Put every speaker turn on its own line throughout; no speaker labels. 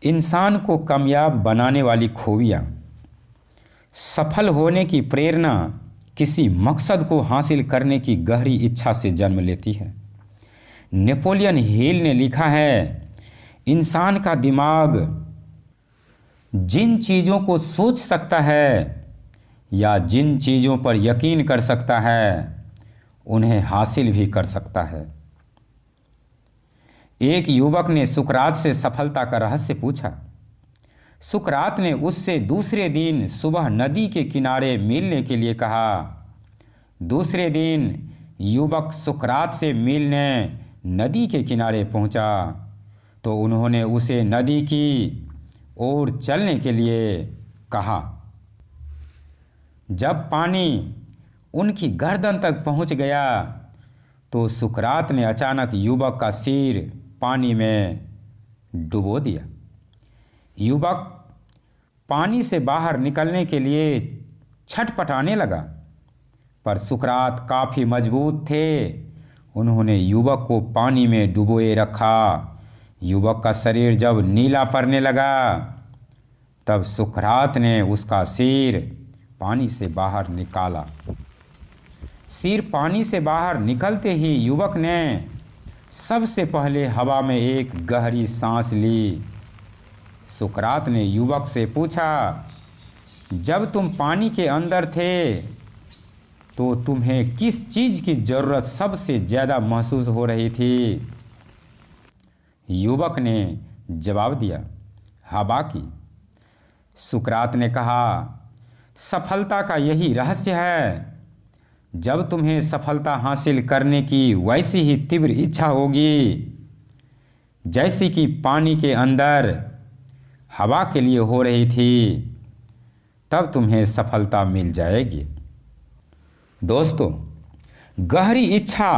इंसान को कामयाब बनाने वाली खूबियाँ। सफल होने की प्रेरणा किसी मकसद को हासिल करने की गहरी इच्छा से जन्म लेती है। नेपोलियन हिल ने लिखा है, इंसान का दिमाग जिन चीज़ों को सोच सकता है या जिन चीज़ों पर यकीन कर सकता है उन्हें हासिल भी कर सकता है। एक युवक ने सुकरात से सफलता का रहस्य पूछा। सुकरात ने उससे दूसरे दिन सुबह नदी के किनारे मिलने के लिए कहा। दूसरे दिन युवक सुकरात से मिलने नदी के किनारे पहुंचा तो उन्होंने उसे नदी की ओर चलने के लिए कहा। जब पानी उनकी गर्दन तक पहुंच गया तो सुकरात ने अचानक युवक का सिर पानी में डुबो दिया। युवक पानी से बाहर निकलने के लिए छटपटाने लगा, पर सुकरात काफ़ी मजबूत थे। उन्होंने युवक को पानी में डुबोए रखा। युवक का शरीर जब नीला पड़ने लगा तब सुकरात ने उसका सिर पानी से बाहर निकाला। सिर पानी से बाहर निकलते ही युवक ने सबसे पहले हवा में एक गहरी सांस ली। सुकरात ने युवक से पूछा, जब तुम पानी के अंदर थे तो तुम्हें किस चीज़ की ज़रूरत सबसे ज़्यादा महसूस हो रही थी? युवक ने जवाब दिया, हवा की। सुकरात ने कहा, सफलता का यही रहस्य है। जब तुम्हें सफलता हासिल करने की वैसी ही तीव्र इच्छा होगी जैसी कि पानी के अंदर हवा के लिए हो रही थी, तब तुम्हें सफलता मिल जाएगी। दोस्तों, गहरी इच्छा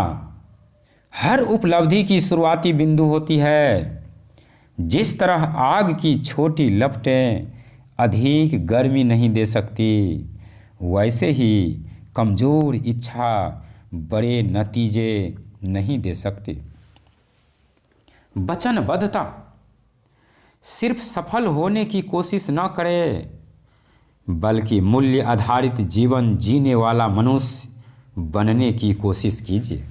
हर उपलब्धि की शुरुआती बिंदु होती है। जिस तरह आग की छोटी लपटें अधिक गर्मी नहीं दे सकती, वैसे ही कमज़ोर इच्छा बड़े नतीजे नहीं दे सकती। वचनबद्धता। सिर्फ सफल होने की कोशिश न करें, बल्कि मूल्य आधारित जीवन जीने वाला मनुष्य बनने की कोशिश कीजिए।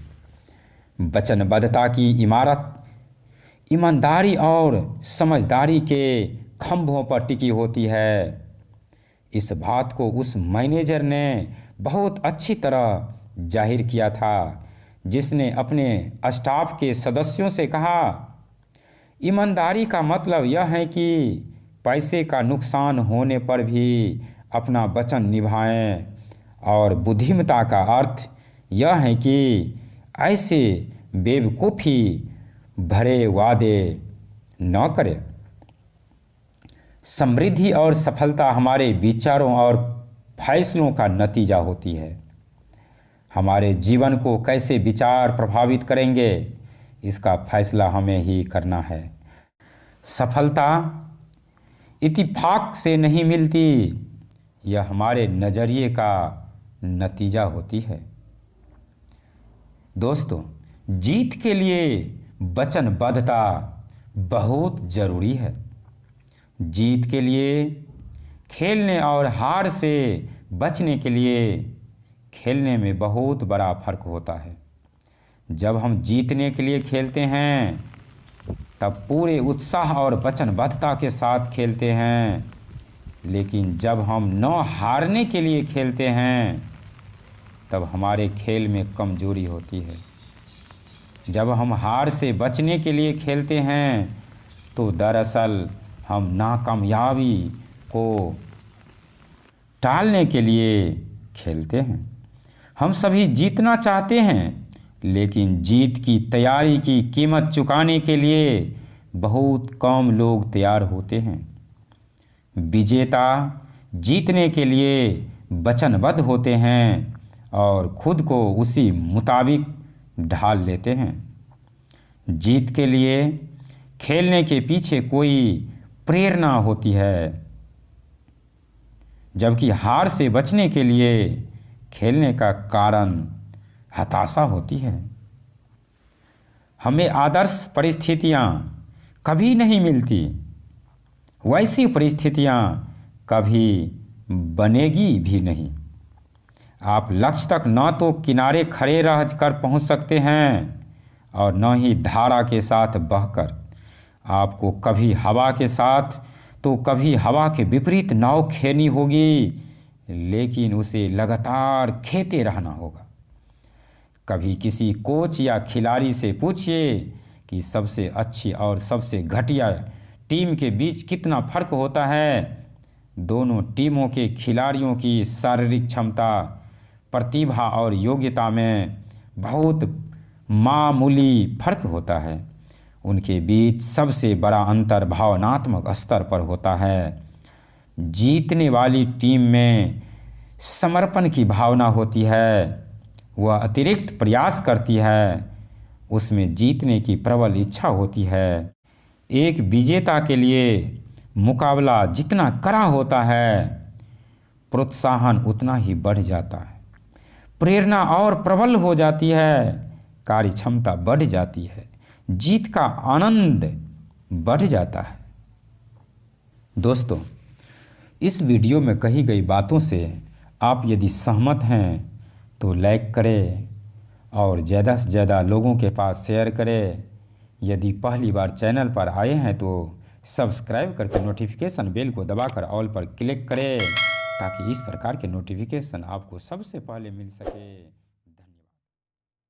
वचनबद्धता की इमारत ईमानदारी और समझदारी के खंभों पर टिकी होती है। इस बात को उस मैनेजर ने बहुत अच्छी तरह जाहिर किया था जिसने अपने स्टाफ के सदस्यों से कहा, ईमानदारी का मतलब यह है कि पैसे का नुकसान होने पर भी अपना वचन निभाएं, और बुद्धिमत्ता का अर्थ यह है कि ऐसे बेवकूफ़ी भरे वादे न करें। समृद्धि और सफलता हमारे विचारों और फैसलों का नतीजा होती है। हमारे जीवन को कैसे विचार प्रभावित करेंगे, इसका फैसला हमें ही करना है। सफलता इत्तेफाक से नहीं मिलती, यह हमारे नज़रिए का नतीजा होती है। दोस्तों, जीत के लिए वचनबद्धता बहुत ज़रूरी है। जीत के लिए खेलने और हार से बचने के लिए खेलने में बहुत बड़ा फर्क होता है। जब हम जीतने के लिए खेलते हैं तब पूरे उत्साह और वचनबद्धता के साथ खेलते हैं, लेकिन जब हम न हारने के लिए खेलते हैं तब हमारे खेल में कमजोरी होती है। जब हम हार से बचने के लिए खेलते हैं तो दरअसल हम नाकामयाबी को टालने के लिए खेलते हैं। हम सभी जीतना चाहते हैं, लेकिन जीत की तैयारी की कीमत चुकाने के लिए बहुत कम लोग तैयार होते हैं। विजेता जीतने के लिए वचनबद्ध होते हैं और खुद को उसी मुताबिक ढाल लेते हैं। जीत के लिए खेलने के पीछे कोई प्रेरणा होती है, जबकि हार से बचने के लिए खेलने का कारण हताशा होती है। हमें आदर्श परिस्थितियां कभी नहीं मिलती, वैसी परिस्थितियां कभी बनेगी भी नहीं। आप लक्ष्य तक न तो किनारे खड़े रह कर पहुंच सकते हैं और न ही धारा के साथ बहकर। आपको कभी हवा के साथ तो कभी हवा के विपरीत नाव खेनी होगी, लेकिन उसे लगातार खेते रहना होगा। कभी किसी कोच या खिलाड़ी से पूछिए कि सबसे अच्छी और सबसे घटिया टीम के बीच कितना फर्क होता है। दोनों टीमों के खिलाड़ियों की शारीरिक क्षमता, प्रतिभा और योग्यता में बहुत मामूली फर्क होता है। उनके बीच सबसे बड़ा अंतर भावनात्मक स्तर पर होता है। जीतने वाली टीम में समर्पण की भावना होती है, वह अतिरिक्त प्रयास करती है, उसमें जीतने की प्रबल इच्छा होती है। एक विजेता के लिए मुकाबला जितना कड़ा होता है, प्रोत्साहन उतना ही बढ़ जाता है, प्रेरणा और प्रबल हो जाती है, कार्य क्षमता बढ़ जाती है, जीत का आनंद बढ़ जाता है। दोस्तों, इस वीडियो में कही गई बातों से आप यदि सहमत हैं तो लाइक करें और ज़्यादा से ज़्यादा लोगों के पास शेयर करें। यदि पहली बार चैनल पर आए हैं तो सब्सक्राइब करके नोटिफिकेशन बेल को दबाकर ऑल पर क्लिक करें, ताकि इस प्रकार के नोटिफिकेशन आपको सबसे पहले मिल सके।